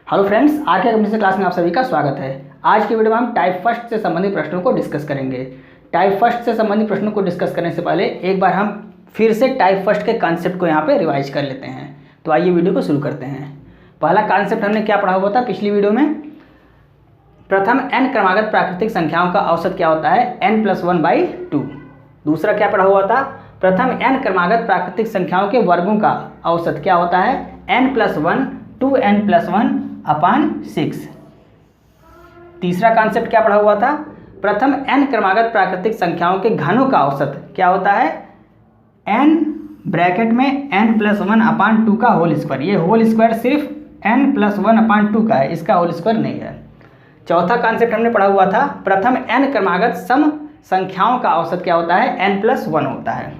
Hello friends, are के computer class में आप सभी का स्वागत है। आज की वीडियो में हम टाइप फर्स्ट से संबंधित प्रश्नों को डिस्कस करेंगे। टाइप फर्स्ट से संबंधित प्रश्नों को डिस्कस करने से पहले एक बार हम फिर से टाइप फर्स्ट के कॉन्सेप्ट को यहाँ पे रिवाइज कर लेते हैं। तो आइए वीडियो को शुरू करते हैं। पहला कॉन्सेप्ट हमने क्या पढ़ा हुआ था पिछली वीडियो में? प्रथम n क्रमागत प्राकृतिक संख्याओं का औसत क्या होता है? n+1/2। दूसरा क्या पढ़ा हुआ था? प्रथम n क्रमागत प्राकृतिक संख्याओं के वर्गों का औसत क्या होता है? n+1 2n+1/6। तीसरा कॉन्सेप्ट क्या पढ़ा हुआ था? प्रथम n क्रमागत प्राकृतिक संख्याओं के घनों का औसत क्या होता है? n ब्रैकेट में n+1/2 का होल स्क्वायर। ये होल स्क्वायर सिर्फ n+1/2 का है, इसका होल स्क्वायर नहीं है। चौथा कॉन्सेप्ट हमने पढ़ा हुआ था, प्रथम n क्रमागत सम संख्याओं का औसत क्या होता है? n+1 होता है।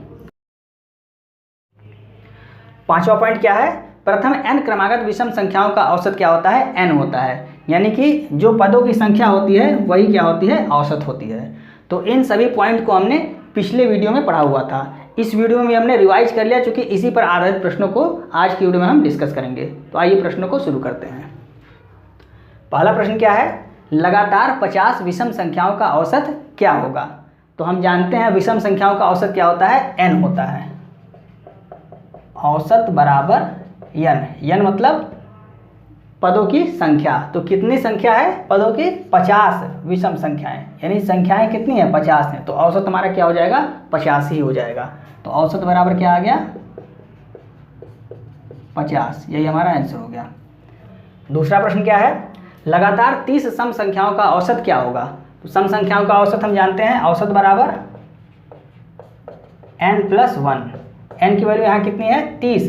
पांचवा पॉइंट क्या है? प्रथम n क्रमागत विषम संख्याओं का औसत क्या होता है? n होता है। यानी कि जो पदों की संख्या होती है वही क्या होती है? औसत होती है। तो इन सभी पॉइंट को हमने पिछले वीडियो में पढ़ा हुआ था। इस वीडियो में हमने रिवाइज कर लिया, क्योंकि इसी पर आधारित प्रश्नों को आज की वीडियो में हम डिस्कस करेंगे। तो आइए प्रश्नों को शुरू करते हैं। पहला प्रश्न क्या है? लगातार 50 विषम संख्याओं का औसत क्या होगा? तो हम जानते हैं विषम संख्याओं का औसत क्या होता है? n होता है। औसत बराबर n मतलब पदों की संख्या। तो कितनी संख्या है पदों की? 50 विषम संख्याएं, यानी संख्याएं कितनी है? 50 है। तो औसत हमारा क्या हो जाएगा? 50 ही हो जाएगा। तो औसत बराबर क्या आ गया? 50। यही हमारा आंसर हो गया। दूसरा प्रश्न क्या है? लगातार 30 सम संख्याओं का औसत क्या होगा? तो सम संख्याओं का औसत हम जानते हैं, औसत बराबर n+1। n की वैल्यू यहाँ कितनी है? 30,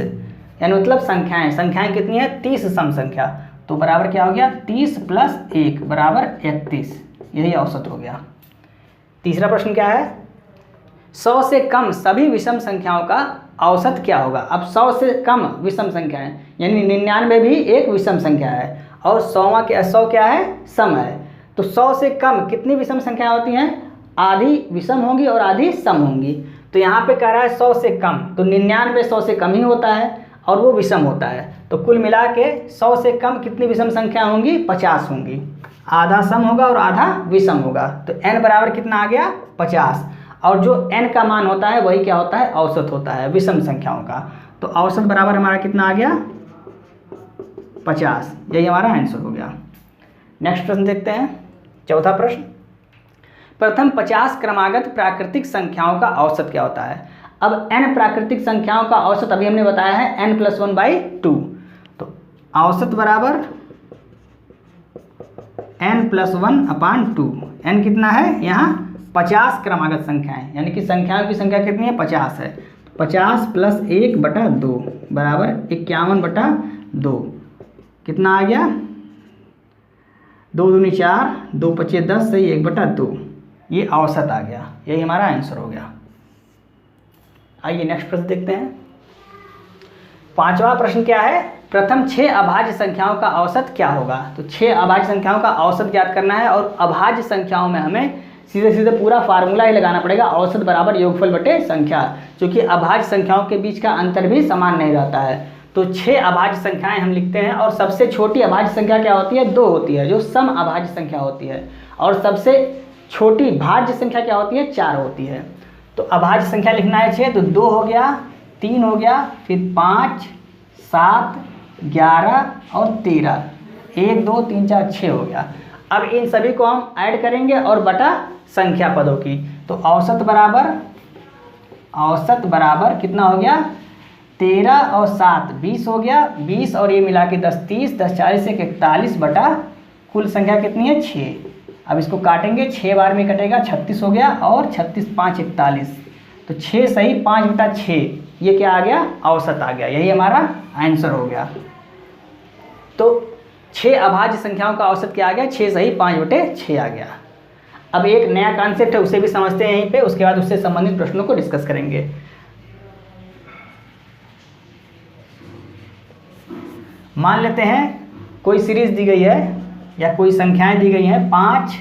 यानी मतलब संख्याएं कितनी है? 30 सम संख्या। तो बराबर क्या हो गया? 30 + 1 बराबर 31। यही औसत हो गया। तीसरा प्रश्न क्या है? 100 से कम सभी विषम संख्याओं का औसत क्या होगा? अब 100 से कम विषम संख्याएं, यानी 99 भी एक विषम संख्या है और 100 क्या है? सम है। तो 100 से कम कितनी विषम संख्या होती हैं? आधी विषम होंगी और आधी सम होंगी। तो यहाँ पे कह रहा है 100 से कम, तो 99 100 से कम ही होता है और वो विषम होता है। तो कुल मिला के 100 से कम कितनी विषम संख्या होंगी? 50 होंगी। आधा सम होगा और आधा विषम होगा। तो n बराबर कितना आ गया? 50। और जो n का मान होता है वही क्या होता है? औसत होता है विषम संख्याओं का। तो औसत बराबर हमारा कितना आ गया? 50। यही हमारा आंसर हो गया। नेक्स्ट प्रश्न देखते हैं। चौथा प्रश्न, प्रथम 50 क्रमागत प्राकृतिक संख्याओं का औसत क्या होता है? अब n प्राकृतिक संख्याओं का औसत अभी हमने बताया है n+1/2। तो औसत बराबर n+1/2। n कितना है? यहाँ 50 क्रमागत संख्याएं, यानी कि संख्याओं की संख्या कितनी है? 50 है। 50 + 1/2 बराबर 51/2। कितना आ गया? 2 दूनी 4, 2 पचे 10 से 1/2। ये औसत आ गया। यही हमारा आंसर हो गया। आइए नेक्स्ट प्रश्न देखते हैं। पांचवा प्रश्न क्या है? प्रथम 6 अभाज्य संख्याओं का औसत क्या होगा? तो 6 अभाज्य संख्याओं का औसत ज्ञात करना है और अभाज्य संख्याओं में हमें सीधे पूरा फार्मूला ही लगाना पड़ेगा, औसत बराबर योगफल बटे संख्या, क्योंकि अभाज्य संख्याओं के बीच का अंतर भी समान नहीं रहता है। तो 6 अभाज्य संख्याएं हम लिखते हैं और सबसे छोटी अभाज्य संख्या क्या होती है? 2 होती है, जो सम अभाज्य संख्या होती है। और सबसे छोटी भाज्य संख्या क्या होती है? 4 होती है। तो अभाज्य संख्या लिखना है 6, तो 2 हो गया, 3 हो गया, फिर 5, 7, 11 और 13। 1 2 3 4 6 हो गया। अब इन सभी को हम ऐड करेंगे और बटा संख्या पदों की। तो औसत बराबर कितना हो गया? 13 और 7 20 हो गया। 20 और ये मिला के 10 30, 10 40 1 41 बटा कुल संख्या कितनी है? 6। अब इसको काटेंगे, 6 बार में कटेगा, 36 हो गया और 36 5 41। तो 6 सही 5/6, ये क्या आ गया? औसत आ गया। यही हमारा आंसर हो गया। तो 6 अभाज्य संख्याओं का औसत क्या आ गया? 6 सही 5/6 आ गया। अब एक नया कॉन्सेप्ट है, उसे भी समझते हैं यहीं पे, उसके बाद उससे संबंधित प्रश्नों को डिस्कस करेंगे। मान लेते हैं कोई सीरीज दी गई है या कोई संख्याएं दी गई हैं, 5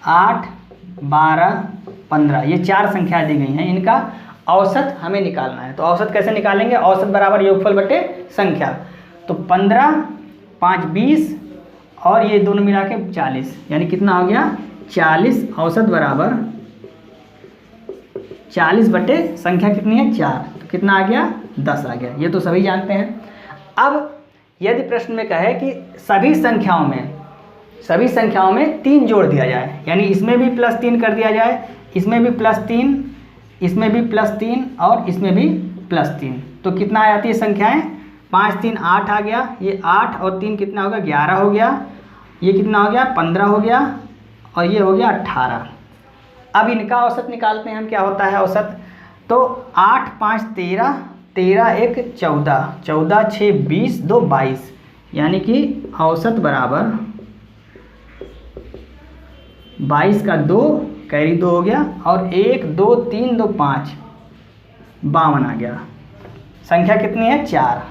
8 12 15, ये 4 संख्याएं दी गई हैं। इनका औसत हमें निकालना है। तो औसत कैसे निकालेंगे? औसत बराबर योगफल बटे संख्या। तो 15 5 20 और ये दोनों मिला के 40, यानी कितना हो गया 40 औसत बराबर 40 बटे संख्या कितनी है 4, तो कितना आ गया 10 आ गया। ये तो सभी जानते हैं। अब यदि प्रश्न में कहे कि सभी संख्याओं में 3 जोड़ दिया जाए, यानी इसमें भी +3 कर दिया जाए, इसमें भी +3, इसमें भी +3 और इसमें भी +3, तो कितना आ जाती है संख्याएं 5 3 8 आ गया, ये 8 और 3 कितना हो गया 11 हो गया, ये कितना हो गया 15 हो गया और ये हो गया 18। अब इनका औसत निकालते हैं हम, क्या होता है औसत, तो 8 5 13, 13 1 14, 14 6 20, 2 22, यानी कि औसत बराबर 22 का 2 कैरी 2 हो गया और 1 2 3 2 5, 52 आ गया। संख्या कितनी है 4,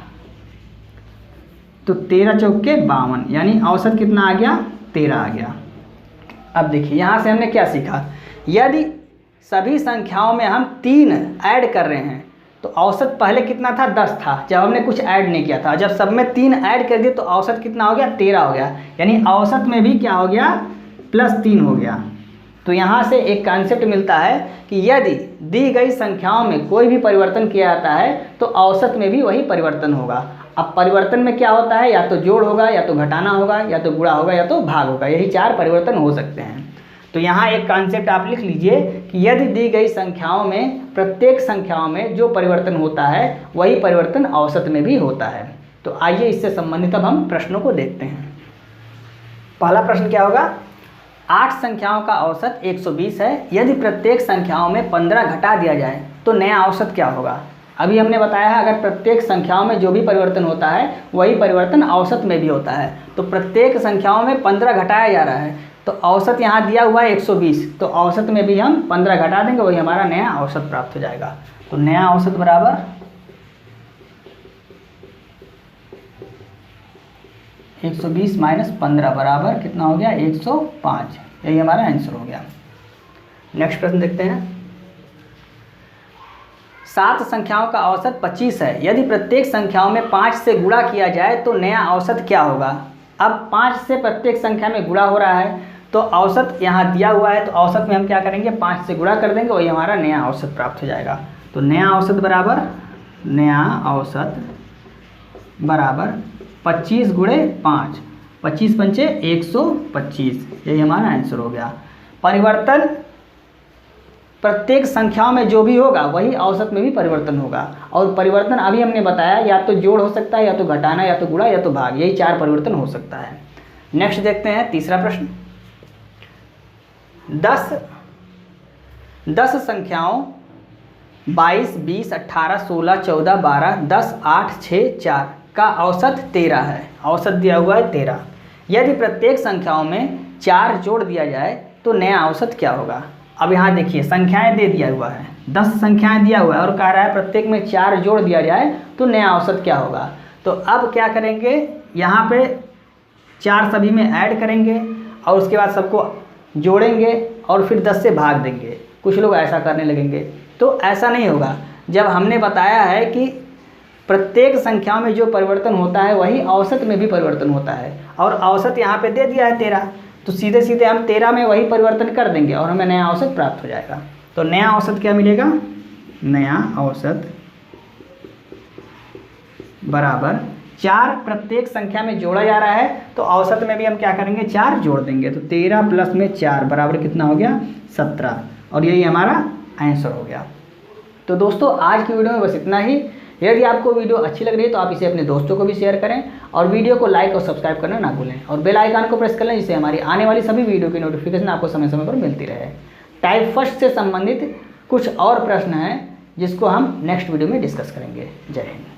तो 13 चौके 52, यानी औसत कितना आ गया 13 आ गया। अब देखिए यहाँ से हमने क्या सीखा, यदि सभी संख्याओं में हम 3 ऐड कर रहे हैं तो औसत पहले कितना था 10 था जब हमने कुछ ऐड नहीं किया था, जब सब में 3 ऐड कर दिए तो औसत कितना हो गया 13 हो गया, यानी औसत में भी क्या हो गया +3 हो गया। तो यहाँ से एक कॉन्सेप्ट मिलता है कि यदि दी गई संख्याओं में कोई भी परिवर्तन किया जाता है तो औसत में भी वही परिवर्तन होगा। अब परिवर्तन में क्या होता है, या तो जोड़ होगा, या तो घटाना होगा, या तो गुणा होगा, या तो भाग होगा, यही 4 परिवर्तन हो सकते हैं। तो यहाँ एक कॉन्सेप्ट आप लिख लीजिए कि यदि दी गई संख्याओं में प्रत्येक संख्याओं में जो परिवर्तन होता है वही परिवर्तन औसत में भी होता है। तो आइए इससे संबंधित अब हम प्रश्नों को देखते हैं। पहला प्रश्न क्या होगा, 8 संख्याओं का औसत 120 है, यदि प्रत्येक संख्याओं में 15 घटा दिया जाए तो नया औसत क्या होगा। अभी हमने बताया है अगर प्रत्येक संख्याओं में जो भी परिवर्तन होता है वही परिवर्तन औसत में भी होता है, तो प्रत्येक संख्याओं में 15 घटाया जा रहा है, तो औसत यहाँ दिया हुआ है 120, तो औसत में भी हम 15 घटा देंगे, वही हमारा नया औसत प्राप्त हो जाएगा। तो नया औसत बराबर 120 माइनस 15 बराबर कितना हो गया 105, यही हमारा आंसर हो गया। नेक्स्ट प्रश्न देखते हैं। 7 संख्याओं का औसत 25 है, यदि प्रत्येक संख्याओं में 5 से गुणा किया जाए तो नया औसत क्या होगा। अब 5 से प्रत्येक संख्या में गुणा हो रहा है तो औसत यहाँ दिया हुआ है, तो औसत में हम क्या करेंगे 5 से गुणा कर देंगे, वही हमारा नया औसत प्राप्त हो जाएगा। तो नया औसत बराबर 25 गुणे 5, 25 पंचे 125, यही हमारा आंसर हो गया। परिवर्तन प्रत्येक संख्याओं में जो भी होगा वही औसत में भी परिवर्तन होगा, और परिवर्तन अभी हमने बताया या तो जोड़ हो सकता है, या तो घटाना, या तो गुणा, या तो भाग, यही 4 परिवर्तन हो सकता है। नेक्स्ट देखते हैं तीसरा प्रश्न। 10 संख्याओं 22 20 18 16 14 12 10 8 6 4 का औसत 13 है, औसत दिया हुआ है 13, यदि प्रत्येक संख्याओं में 4 जोड़ दिया जाए तो नया औसत क्या होगा। अब यहाँ देखिए संख्याएं दे दिया हुआ है, 10 संख्याएं दिया हुआ है और कह रहा है प्रत्येक में 4 जोड़ दिया जाए तो नया औसत क्या होगा। तो अब क्या करेंगे, यहाँ पे 4 सभी में ऐड करेंगे और उसके बाद सबको जोड़ेंगे और फिर 10 से भाग देंगे। कुछ लोग ऐसा करने लगेंगे, तो ऐसा नहीं होगा। जब हमने बताया है कि प्रत्येक संख्या में जो परिवर्तन होता है वही औसत में भी परिवर्तन होता है, और औसत यहाँ पे दे दिया है 13, तो सीधे सीधे हम 13 में वही परिवर्तन कर देंगे और हमें नया औसत प्राप्त हो जाएगा। तो नया औसत क्या मिलेगा, नया औसत बराबर 4 प्रत्येक संख्या में जोड़ा जा रहा है, तो औसत में भी हम क्या करेंगे 4 जोड़ देंगे, तो 13 प्लस में 4 बराबर कितना हो गया 17, और यही हमारा आंसर हो गया। तो दोस्तों आज की वीडियो में बस इतना ही। यदि आपको वीडियो अच्छी लग रही है तो आप इसे अपने दोस्तों को भी शेयर करें, और वीडियो को लाइक और सब्सक्राइब करना ना भूलें, और बेल आइकन को प्रेस कर लें जिससे हमारी आने वाली सभी वीडियो की नोटिफिकेशन आपको समय समय पर मिलती रहे। टाइप फर्स्ट से संबंधित कुछ और प्रश्न हैं जिसको हम नेक्स्ट वीडियो में डिस्कस करेंगे। जय हिंद।